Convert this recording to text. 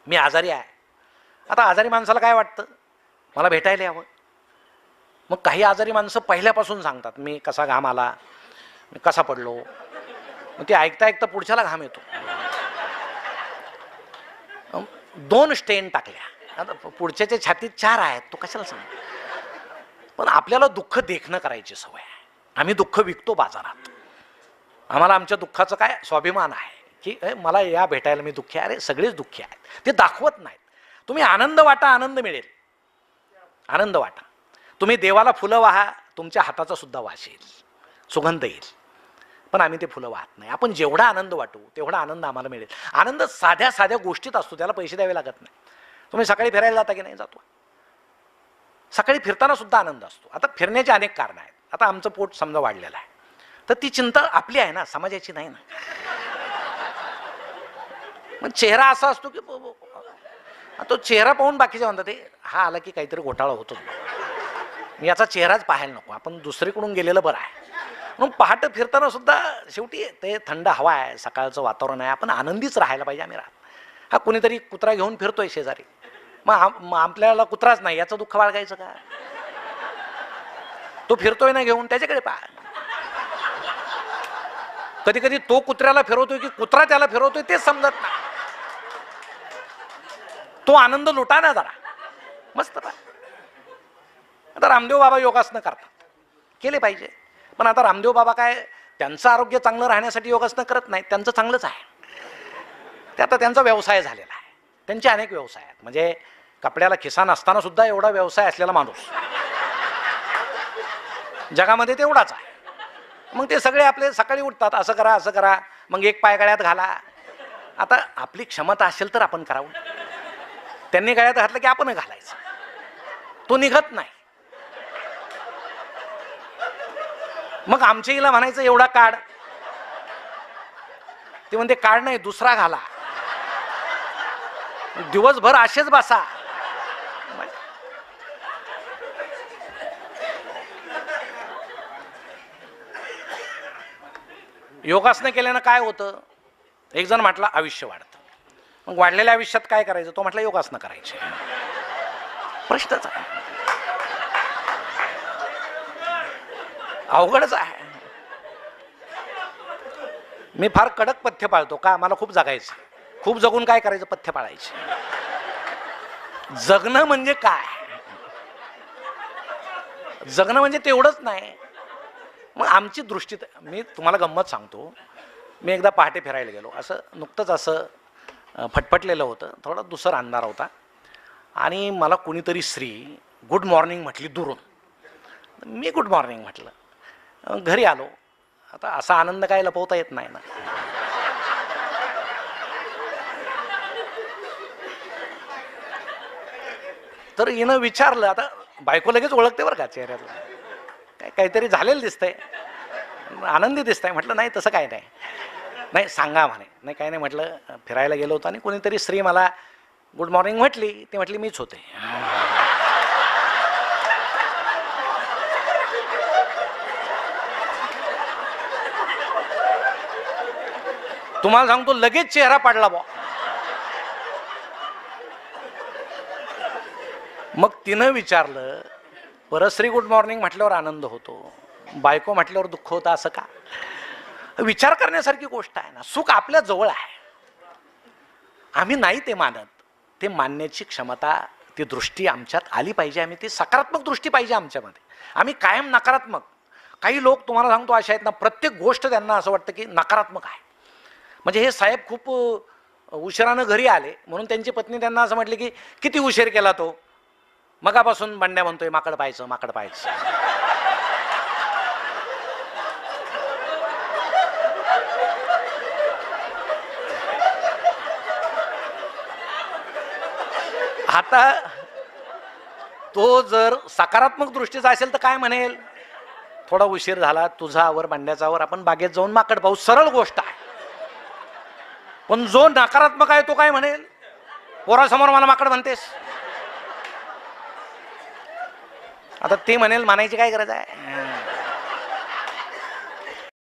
मी आजारी आहे. आता आजारी माणसाला काय वाटतं, मला भेटायला यावं. मग काही आजारी माणसं पहिल्यापासून सांगतात मी कसा घाम आला, मी कसा पडलो. मग ते ऐकता ऐकता पुढच्याला घाम येतो. 2 स्टेन टाकल्या, आता पुढच्याच्या छातीत 4 आहेत, तो कशाला सांग. पण आपल्याला दुःख देखणं करायची सवय आहे. आम्ही दुःख विकतो बाजारात. आम्हाला आमच्या दुःखाचं काय स्वाभिमान आहे की मला या भेटायला मी दुःखी आहे. अरे सगळेच दुःखी आहेत, ते दाखवत नाहीत. तुम्ही आनंद वाटा, आनंद मिळेल. आनंद वाटा. तुम्ही देवाला फुलं वाहा, तुमच्या हाताचा सुद्धा वास येईल, सुगंध येईल. पण आम्ही ते फुलं वाहत नाही. आपण जेवढा आनंद वाटू तेवढा आनंद आम्हाला मिळेल. आनंद साध्या साध्या गोष्टीत असतो, त्याला पैसे द्यावे लागत नाही. तुम्ही सकाळी फिरायला जाता की नाही? जातो. सकाळी फिरताना सुद्धा आनंद असतो. आता फिरण्याचे अनेक कारणं आहेत. आता आमचं पोट समजा वाढलेलं आहे, तर ती चिंता आपली आहे ना, समाजाची नाही ना. मग चेहरा असा असतो की तो चेहरा पाहून बाकीचे म्हणतात हा आला की काहीतरी घोटाळा होतो, याचा चेहराच पाहायला नको, आपण दुसरीकडून गेलेलं बरं आहे. म्हणून पहाटे फिरताना सुद्धा शेवटी ते थंड हवा आहे, सकाळचं वातावरण आहे, आपण आनंदीच राहायला पाहिजे. आम्ही राहत हा कुणीतरी कुत्रा घेऊन फिरतोय शेजारी, मग आपल्याला कुत्राच नाही याचं दुःख बाळगायचं का? तो फिरतोय ना घेऊन, त्याच्याकडे पहा. कधी कधी तो कुत्र्याला फिरवतोय की कुत्रा त्याला फिरवतोय तेच समजत नाही. तो आनंद लुटा ना जरा, मस्त पहा. आता रामदेव बाबा योगासनं करतात, केले पाहिजे. पण आता रामदेव बाबा काय त्यांचं आरोग्य चांगलं राहण्यासाठी योगासनं करत नाहीत, त्यांचं चांगलंच आहे. ते आता त्यांचा व्यवसाय झालेला आहे. त्यांचे अनेक व्यवसाय आहेत. म्हणजे कपड्याला खिसा नसताना सुद्धा एवढा व्यवसाय असलेला माणूस जगामध्ये तेवढाच आहे. मग ते सगळे आपले सकाळी उठतात, असं करा असं करा, मग एक पाय गळ्यात घाला. आता आपली क्षमता असेल तर आपण करावं. त्यांनी गळ्यात घातलं की आपण घालायचं, तो निघत नाही. मग आमच्या हिला म्हणायचं एवढा काढ, ते म्हणते काढ नाही दुसरा घाला, दिवसभर असेच बसा. योगासनं केल्यानं काय होतं? एक जण म्हटला आयुष्य वाढतं. मग वाढलेल्या आयुष्यात काय करायचं? तो म्हटला योगासनं करायचे. प्रश्नच आहे, अवघडच आहे. मी फार कडक पथ्य पाळतो का? मला खूप जगायचं. खूप जगून काय करायचं? पथ्य पाळायचे. जगणं म्हणजे काय? जगणं म्हणजे तेवढंच नाही. मग आमची दृष्टी, मी तुम्हाला गंमत सांगतो. मी एकदा पहाटे फिरायला गेलो, असं नुकतंच असं फटफटलेलं होतं, थोडा दुसर अंधार होता, आणि मला कुणीतरी स्त्री गुड मॉर्निंग म्हटली दुरून. मी गुड मॉर्निंग म्हटलं. घरी आलो. आता असा आनंद काय लपवता येत नाही ना. तर हिनं विचारलं, आता बायको लगेच ओळखते बरं का चेहऱ्यातलं, काहीतरी झालेलं दिसतंय, आनंदी दिसतंय. म्हटलं नाही तसं काय नाही. नाही सांगा म्हणे. नाही काय नाही म्हटलं, फिरायला गेलो होतो आणि कोणीतरी स्त्री मला गुड मॉर्निंग म्हटली. ती म्हटली मीच होते. तुम्हाला सांगतो लगेच चेहरा पाडला बा. मग तिनं विचारलं, परस्त्री गुड मॉर्निंग म्हटल्यावर आनंद होतो, बायको म्हटल्यावर दुःख होतं असं का? विचार करण्यासारखी गोष्ट आहे ना. सुख आपल्या जवळ आहे, आम्ही नाही ते मानत. ते मानण्याची क्षमता, ती दृष्टी आमच्यात आली पाहिजे. आम्ही ती सकारात्मक दृष्टी पाहिजे आमच्यामध्ये. आम्ही कायम नकारात्मक. काही लोक तुम्हाला सांगतो अशा आहेत ना, प्रत्येक गोष्ट त्यांना असं वाटतं की नकारात्मक आहे. म्हणजे हे साहेब खूप उशिरानं घरी आले म्हणून त्यांची पत्नी त्यांना असं म्हटली की किती उशीर केला तो, मगापासून बंड्या म्हणतोय माकड पाहायचं माकड पाहायचं. आता तो जर सकारात्मक दृष्टीचा असेल तर काय म्हणेल? थोडा उशीर झाला, तुझा आवर बंड्याचा आवर, आपण बागेत जाऊन माकड पाहू. सरळ गोष्ट आहे. पण जो नकारात्मक आहे तो काय म्हणेल? पोरासमोर मला माकड म्हणतेस. आता ते म्हणेल, म्हणायची काय गरज आहे?